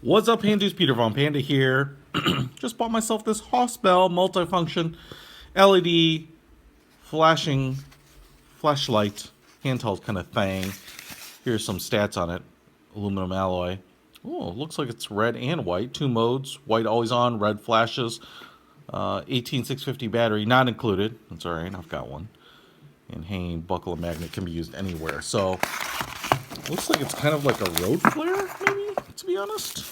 What's up, Pandas? Peter Von Panda here. Just bought myself this Hausbell multifunction LED flashing flashlight handheld kind of thing. Here's some stats on it. Aluminum alloy. Oh, looks like it's red and white. Two modes: white always on, red flashes. 18650 battery not included. That's all right. I've got one. And hanging buckle and magnet can be used anywhere. So looks like it's kind of like a road flare, maybe. To be honest.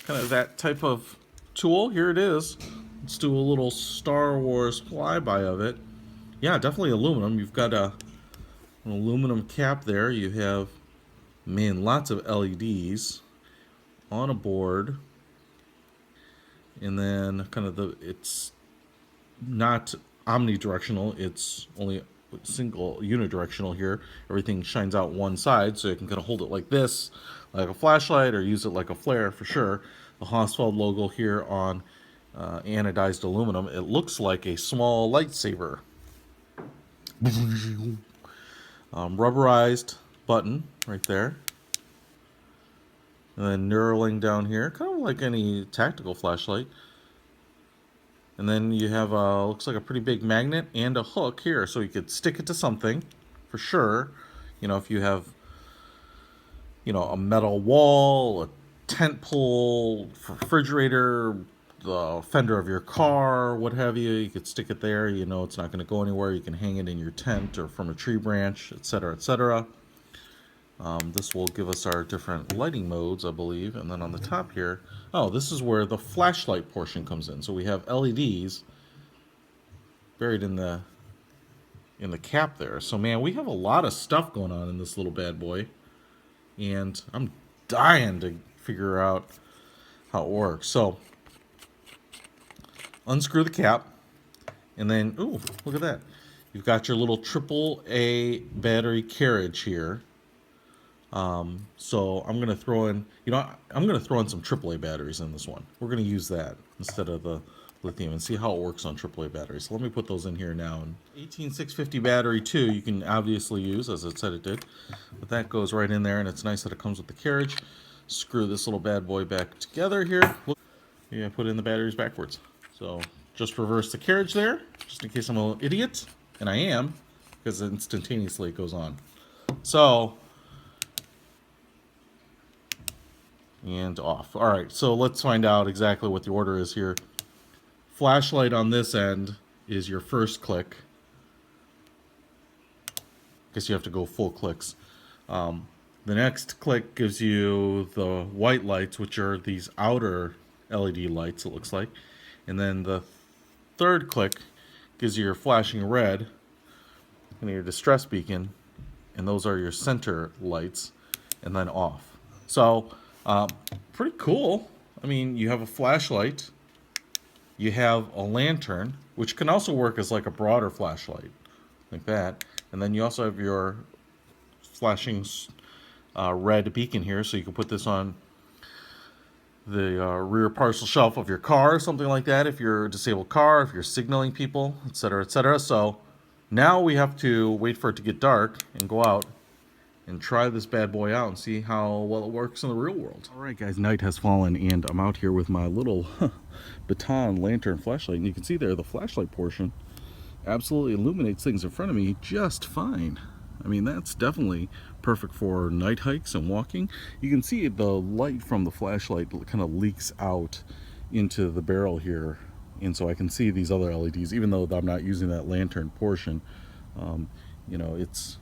Kind of that type of tool. Here it is. Let's do a little Star Wars flyby of it. Yeah, definitely aluminum. You've got an aluminum cap there. You have, man, lots of LEDs on a board. And then kind of it's not omnidirectional. It's only single unidirectional here. Everything shines out one side, so you can kind of hold it like this, like a flashlight, or use it like a flare for sure. The Hausfeld logo here on anodized aluminum. It looks like a small lightsaber. Rubberized button right there. And then knurling down here, kind of like any tactical flashlight. And then you have looks like a pretty big magnet and a hook here, so you could stick it to something for sure. You know, if you have, you know, a metal wall, a tent pole, refrigerator, the fender of your car, what have you, you could stick it there. You know, it's not going to go anywhere. You can hang it in your tent or from a tree branch, etc., etc. This will give us our different lighting modes, I believe. And then on the top here, oh, this is where the flashlight portion comes in. So we have LEDs buried in the cap there. So man, we have a lot of stuff going on in this little bad boy. And I'm dying to figure out how it works. So unscrew the cap. And then, ooh, look at that. You've got your little AAA battery carriage here. So I'm going to throw in, I'm going to throw in some AAA batteries in this one. We're going to use that instead of the lithium and see how it works on AAA batteries. So let me put those in here now. And 18650 battery too, you can obviously use, as it said it did. But that goes right in there, and it's nice that it comes with the carriage. Screw this little bad boy back together here. Yeah, put in the batteries backwards. So just reverse the carriage there, just in case I'm an idiot. And I am, because instantaneously it goes on. So, and off. All right, so let's find out exactly what the order is here. Flashlight on this end is your first click. Guess you have to go full clicks. The next click gives you the white lights, which are these outer LED lights, it looks like. And then the third click gives you your flashing red and your distress beacon. And those are your center lights, and then off. So, pretty cool. I mean, you have a flashlight, you have a lantern, which can also work as like a broader flashlight, like that. And then you also have your flashing red beacon here, so you can put this on the rear parcel shelf of your car, something like that, if you're a disabled car, if you're signaling people, etc., etc. So now we have to wait for it to get dark and go out and try this bad boy out and see how well it works in the real world. All right, guys, night has fallen, and I'm out here with my little baton lantern flashlight, and you can see there the flashlight portion absolutely illuminates things in front of me just fine. I mean, that's definitely perfect for night hikes and walking. You can see the light from the flashlight kind of leaks out into the barrel here, and so I can see these other LEDs, even though I'm not using that lantern portion. You know, it's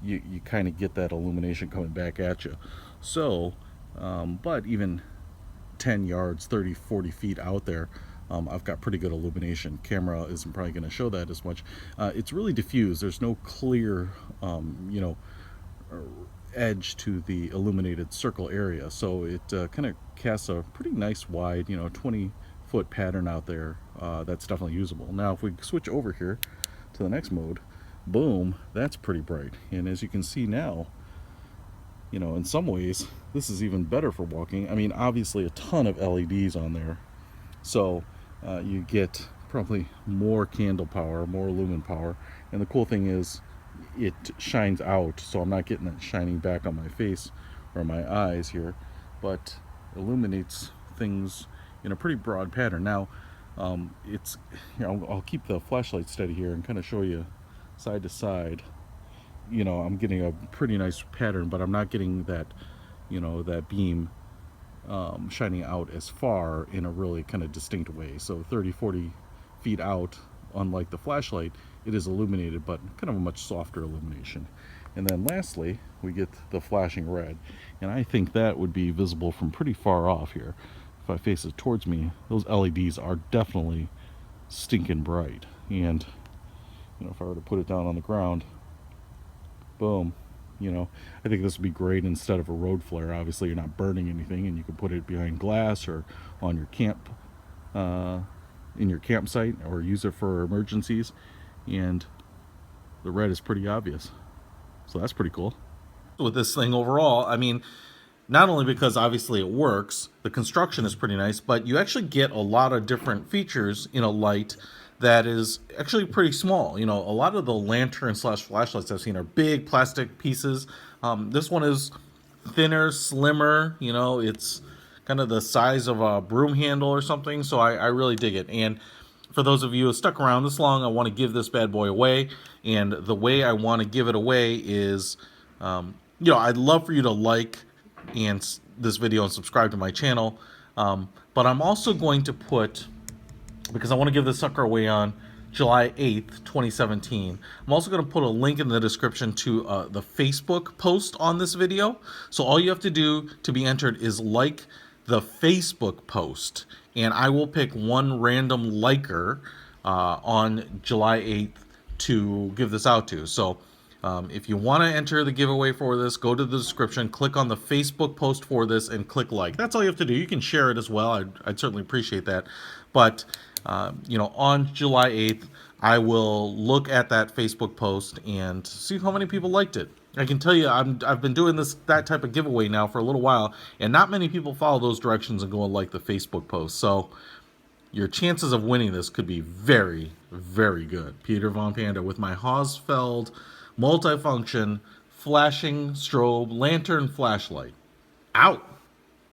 you kind of get that illumination coming back at you. So, but even 10 yards, 30, 40 feet out there, I've got pretty good illumination. Camera isn't probably going to show that as much. It's really diffused. There's no clear, you know, edge to the illuminated circle area. So it kind of casts a pretty nice wide, you know, 20-foot pattern out there. That's definitely usable. Now, if we switch over here to the next mode, boom, that's pretty bright. And as you can see now, you know, in some ways, this is even better for walking. I mean, obviously a ton of LEDs on there. So you get probably more candle power, more lumen power. And the cool thing is it shines out, so I'm not getting that shining back on my face or my eyes here. But illuminates things in a pretty broad pattern. Now, it's, I'll keep the flashlight steady here and kind of show you side to side. I'm getting a pretty nice pattern, but I'm not getting that, that beam shining out as far in a really kind of distinct way. So 30, 40 feet out, unlike the flashlight, it is illuminated, but kind of a much softer illumination. And then lastly, we get the flashing red. And I think that would be visible from pretty far off here. If I face it towards me, those LEDs are definitely stinking bright. And, if I were to put it down on the ground, boom, I think this would be great instead of a road flare. Obviously, you're not burning anything, and you can put it behind glass or on your in your campsite, or use it for emergencies. And the red is pretty obvious. So that's pretty cool. With this thing overall, I mean, not only because obviously it works, the construction is pretty nice, but you actually get a lot of different features in a light that is actually pretty small. A lot of the lantern slash flashlights I've seen are big plastic pieces. This one is thinner, slimmer. It's kind of the size of a broom handle or something. So I really dig it. And for those of you who stuck around this long, I want to give this bad boy away. And the way I want to give it away is, I'd love for you to like this video and subscribe to my channel. But I'm also going to put, because I want to give this sucker away on July 8th, 2017. I'm also going to put a link in the description to the Facebook post on this video. So all you have to do to be entered is like the Facebook post, and I will pick one random liker on July 8th to give this out to. So if you want to enter the giveaway for this, go to the description, click on the Facebook post for this, and click like. That's all you have to do. You can share it as well. I'd certainly appreciate that. But on July 8th, I will look at that Facebook post and see how many people liked it. I can tell you, I've been doing that type of giveaway now for a little while, and not many people follow those directions and go and like the Facebook post. So your chances of winning this could be very, very good. Peter Von Panda with my Hausbell multifunction flashing strobe lantern flashlight. Out.